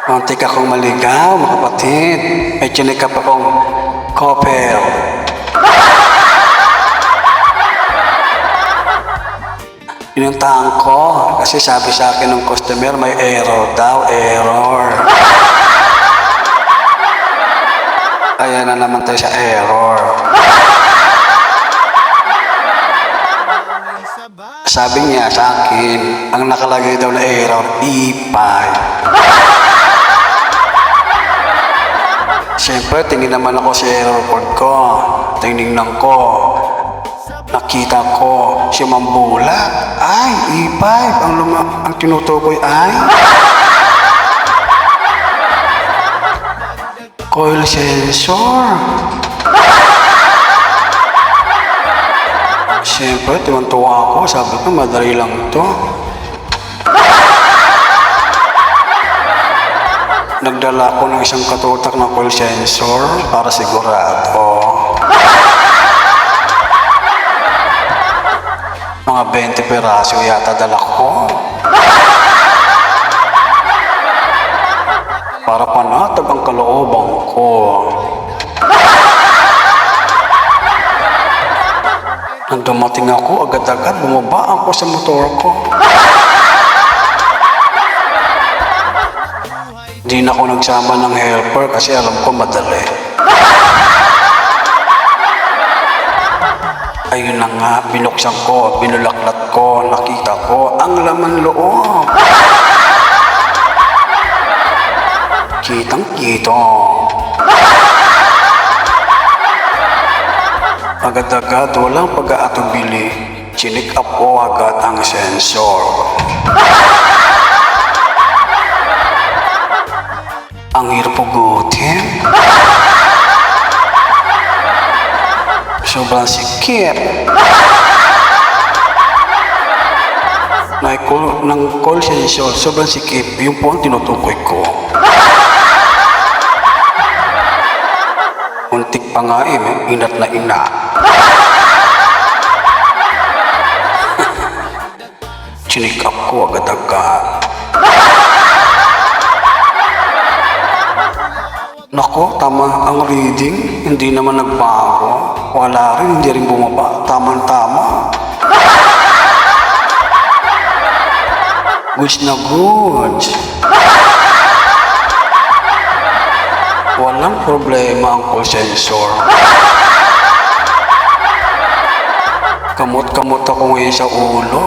Muntik akong maligaw, mga kapatid. May chinikap akong couple. Pinuntahan ko kasi sabi sa akin ng customer may error daw, error. Ayan na naman tayo sa error. Sabi niya sa akin, ang nakalagay daw na error, E5. Siyempre, tingin naman ako sa error code ko. Tinignan ko. Nakita ko si Mambula. Ay, E5. Ang tinutukoy ay coil sensor. Siyempre, tuwan-tuwa ako. Sabi ko, madali lang to. Nagdala ko ng isang katutak na coil sensor para sigurado. Mga 20 peraso yata dala ko. Para panatag ang kalooban ko. Nang dumating ako, agad-agad bumaba ako sa motor ko. Di na ako nagsama ng helper kasi alam ko madali. Ayun na nga, binuksan ko, binulaklat ko, nakita ko ang laman loob. Kitang-kita. Agad-agad, walang pag-aatubili. Chinik up ko agad ang sensor. Ang hirap pugutin. Sobrang sikip. Ng coil sensor, sobrang sikip. Yung po ang tinutukoy ko. Muntik pa nga inat na ina. Chinik up ko agad-agad. Nako, tama ang reading. Hindi naman nagbago. Wala rin, hindi rin bumaba. Tama-tama. Goods na goods. Walang problema ang coil sensor. Kamot-kamot ako ngayon sa ulo.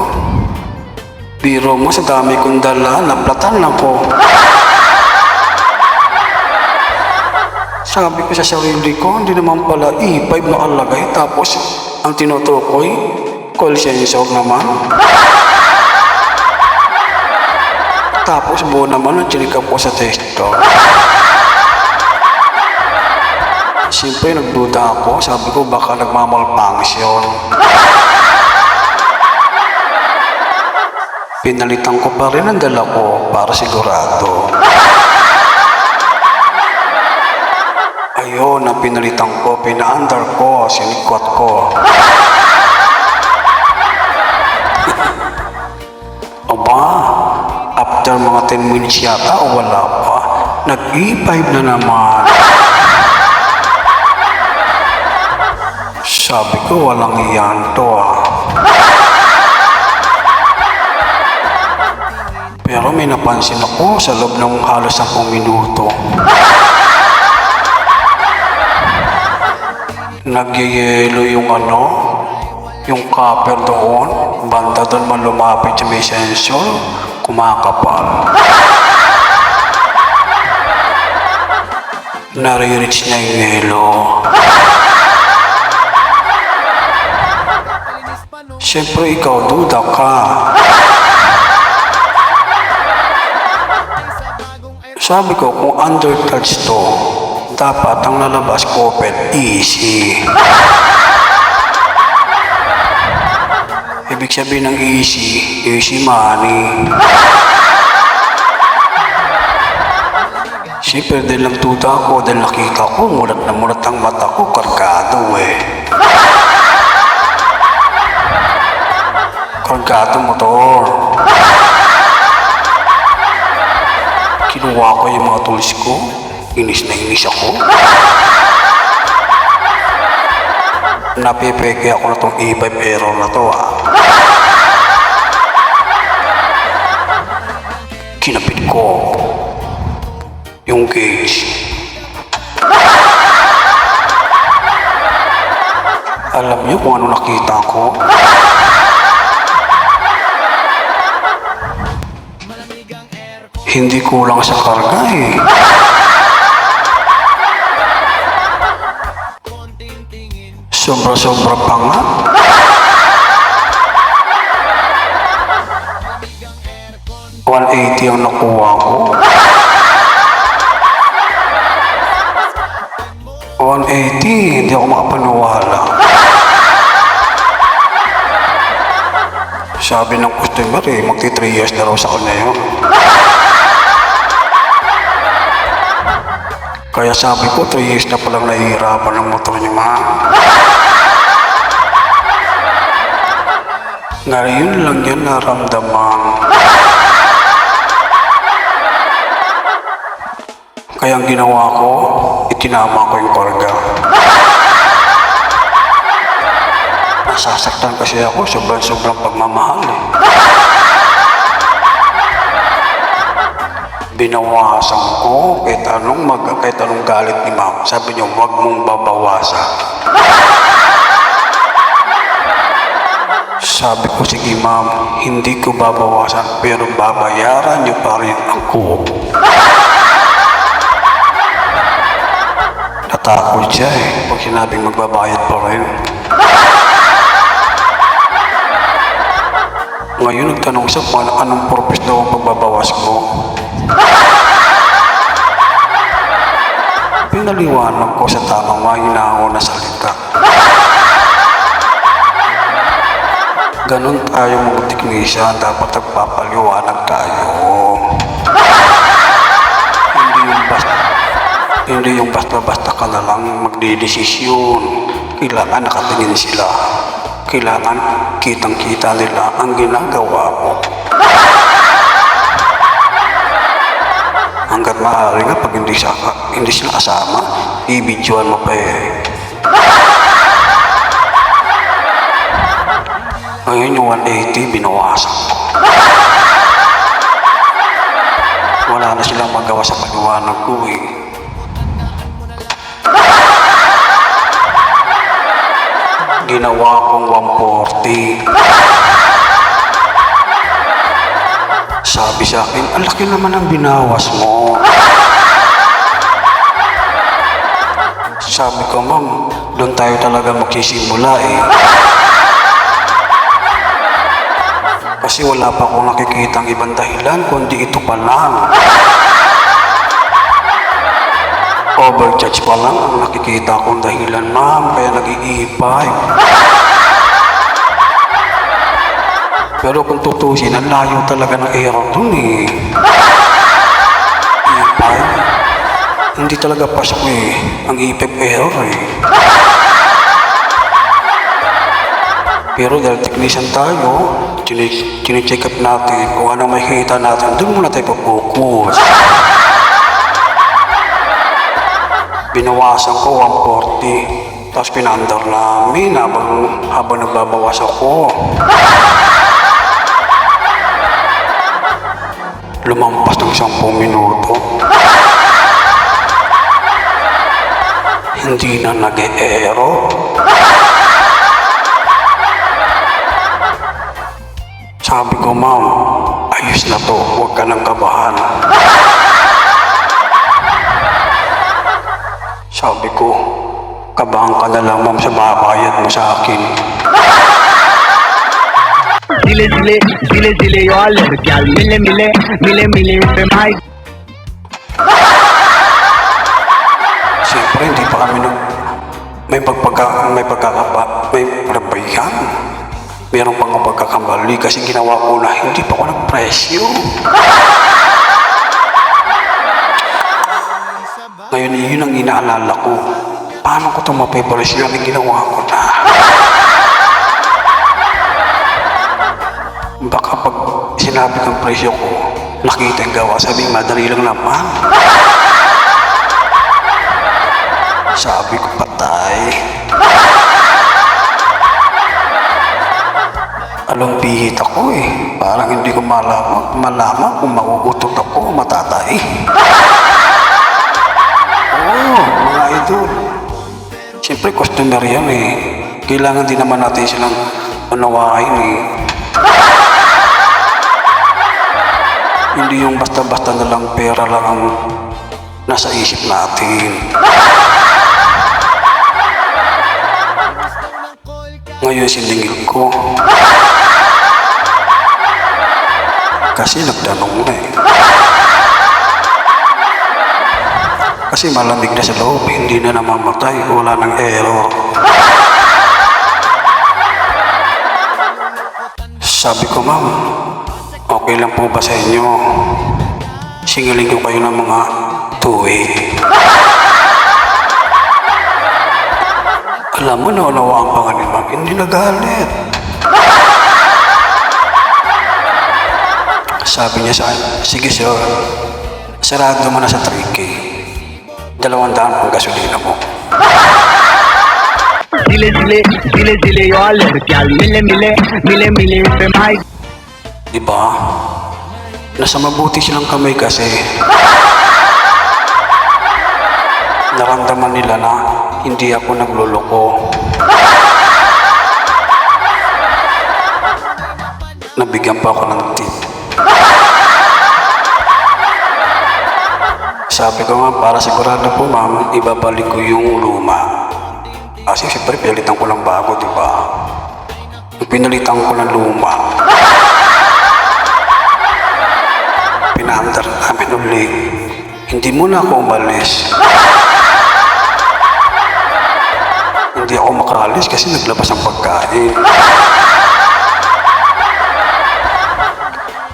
Biro mo sa dami kong dala, naplatan ako. Sabi ko sa sarili ko, hindi naman pala E5 na alagay. Tapos, ang tinutukoy, coil sensor naman. Tapos, buo naman ang chinikap ko sa testo. Siyempre, nagduda ako. Sabi ko, baka nagmamalfunction. Pinalitan ko pa rin ang dala ko para sigurado. Ayun, ang pinalitan ko, pinaandar ko, sinikwat ko. Aba, after mga 10 minutes yata o wala pa, nag-E5 na naman. Sabi ko, walang iyan to Pero may napansin ako sa loob ng halos 10 minuto. Nagyayelo yung yung copper doon, banda doon man lumapit sa may sensor, kumakapal. Nare-reach na yung yelo. Siyempre ikaw, duda ka. Sabi ko, kung undercharge to, dapat ang lalabas couple easy. Ibig sabihin ng easy money. Siyempre dahil lang tuta ko, dahil nakita ko, mulat na mulat ang mata ko, kargado Kargado motor. Kinuha ko yung mga tools ko. Inis na inis ako. Napipeke ako na tong E5 error na to Kinapit ko yung gauge. Alam niyo kung ano nakita ko? Hindi kulang sa karga Sobra-sobra pa nga. $180 ang nakuha ko. 180, hindi ako makapaniwala. Sabi ng customer magti 3 years na raw sa kanya yun. Kaya sabi ko, 3 years na palang nahihirapan ng motor niya, ma'am. Ngayon lang yan naramdaman. Kaya ang ginawa ko, itinama ko yung karga. Nasasaktan kasi ako, sobrang pagmamahal Binawasan ko kahit anong galit ni ma'am. Sabi niyo, huwag mong babawasan. Sabi ko, sige ma'am, hindi ko babawasan pero babayaran niyo pa rin ako. Natakot siya pag sinabing magbabayad pa rin. Ngayon nagtanong siya kung anong purpose daw ang pagbabawas ko. Pinaliwanag ko sa tamang mahinaho na salita. Ganon tayo mga teknisyan, dapat nagpapaliwanag tayo. Hindi yung basta-basta ka na lang magdidesisyon. Kailangan nakatingin sila. Kailangan kitang-kita nila ang ginagawa mo. Hanggat maaari nga pag hindi sila kasama, i-videoan mo pa Ngayon yung 180, binawasan ko. Wala na silang magawa sa paliwanag ko Ginawa kong 140. Sabi sa akin, ang laki naman ang binawas mo. Sabi ko, ma'am, doon tayo talaga magsisimula Kasi wala pa akong nakikitang ibang dahilan, kundi ito pa lang. Overcharge pa lang ang nakikita akong dahilan, ma'am, kaya nag-iipay. Pero kung tutusin, ang layo talaga ng error dun E5. Hindi talaga pasok ang E5 error Pero dahil technician tayo, chine-check up natin kung ano makikita natin, doon muna tayo focus. Binawasan ko 140, tapos pinandar namin habang nagbabawas ako. Lumampas ng 10 minuto. Hindi na nag-e-error. Sabi ko, ma'am, ayos na to, huwag ka nang kabahan. Sabi ko, kabahan ka na lang, ma'am, sa babayad mo sa akin. Dile yo lड़कियां मिले पे माई Siyempre, hindi pa kami may pagbabayan. Meron pang pagkakamali kasi ginawa ko na hindi pa ako nagpresyo. Ngayon, yun ang inaalala ko. Paano ko ito mapipresyo ang ginawa ko na? Baka pag sinabi ng presyo ko, nakita yung gawa, sabi madali lang naman. Sabi ko, patay. Along bihit ako eh. Parang hindi ko malaman kung mauutot ako o matatay. Oo, mga idol. Siyempre, customer yan eh. Kailangan din naman natin silang unawain eh. Hindi yung basta-basta na lang pera lang ang nasa isip natin. Ngayon siningil ko. Kasi nagtanong na eh. Kasi malamig na sa loob, hindi na namamatay, wala nang error. Sabi ko, ma'am, okay lang po ba sa inyo? Singilin ko kayo ng mga 2-8. Alam mo, naunawaan pa nga ni ma'am, hindi nagalit. Sabi niya sa akin, sige sir, sarado mo na sa 3K. 200 pang gasolina mo. Dile dile, dile dile yo alergial. Mile mile, mile mile pe mai. Diba? Nasa mabuti silang kamay kasi. Naramdaman nila na hindi ako nagluloko. Nabigyan pa ako ng tip. Sabi ko nga, para sigurado po ma'am, ibabalik ko yung luma. Kasi siyempre pinalitan ko lang bago, di ba? Pinalitan ko ng luma. Pinaandar namin ulit. Hindi muna ako umalis. Hindi ako makaalis kasi naglabas ang pagkain.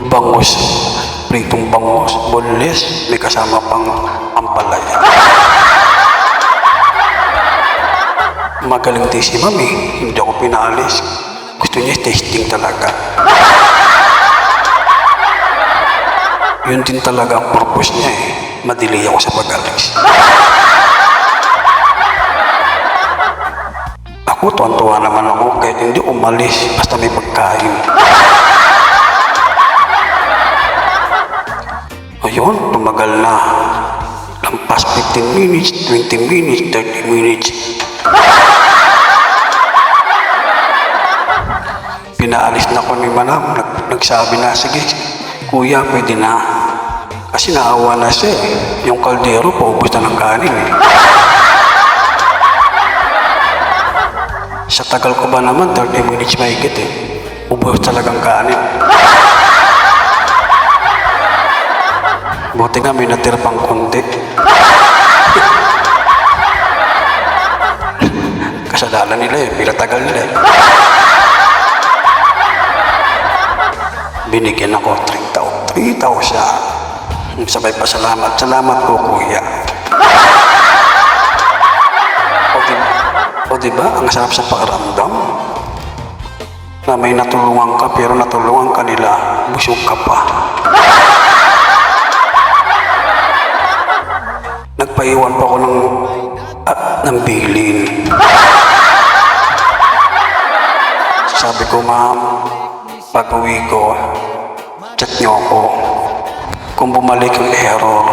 Bangus, pritong bangus, boneless, may kasama pang ampalaya. Magaling din si mami, hindi ako pinaalis. Gusto niya testing talaga. Yun din talaga ang purpose niya eh. Madili ako sa pag-alis. Ako, tuwan-tuwa naman ako kahit hindi umalis basta may pagkain. Ayun, tumagal na. Lampas 15 minutes, 20 minutes, 30 minutes. Pinaalis na ko ni Manam. Nagsabi na, sige, kuya, pwede na. Kasi naawa na siya eh. Yung kaldero, paubos na ng kanin eh. Sa tagal ko ba naman, 30 minutes mahigit eh. Ubos talagang kanin. Buti nga may natira pang konti. Kasalanan nila eh, pinatagal nila eh. Binigyan ako 3,000. Sabay pa salamat. Salamat po kuya. O diba, ang sarap sa pakiramdam. Na may natulungan ka pero natulungan ka nila, busog ka pa. Nagpaiwan pa ako ng bilin. Sabi ko, ma'am, pag uwi ko, chat niyo ako kung bumalik ang error.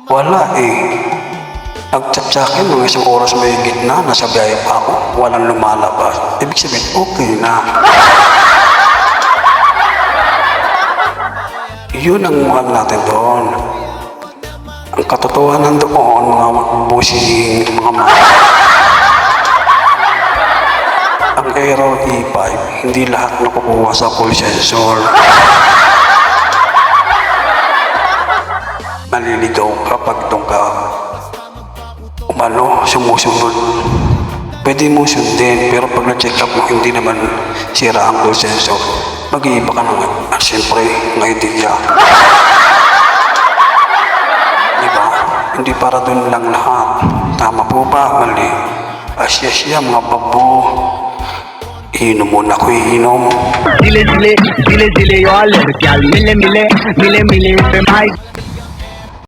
Wala eh. Nag-chat sa akin, mga isang oras may gitna, nasa biyahe pa ako, walang lumalabas. Ibig sabihin, okay na. Yun ang mahal natin doon. Ang katotohanan doon, mga busing, mga ang error E5, hindi lahat nakukuha sa full sensor. Maliligaw ka pag doon ka sumusunod. Pwede mo sundin, pero pag na-check up mo, hindi naman sira ang full sensor. Mag-iiba ka naman. At siyempre, ng idea. Diba? Hindi para doon lang lahat. Tama po ba? Mali. Asya-asya, mga babo. Inom muna ko inom. Zile zile, zile zile yo lड़कियां मिले मिले, मिले मिले पे भाई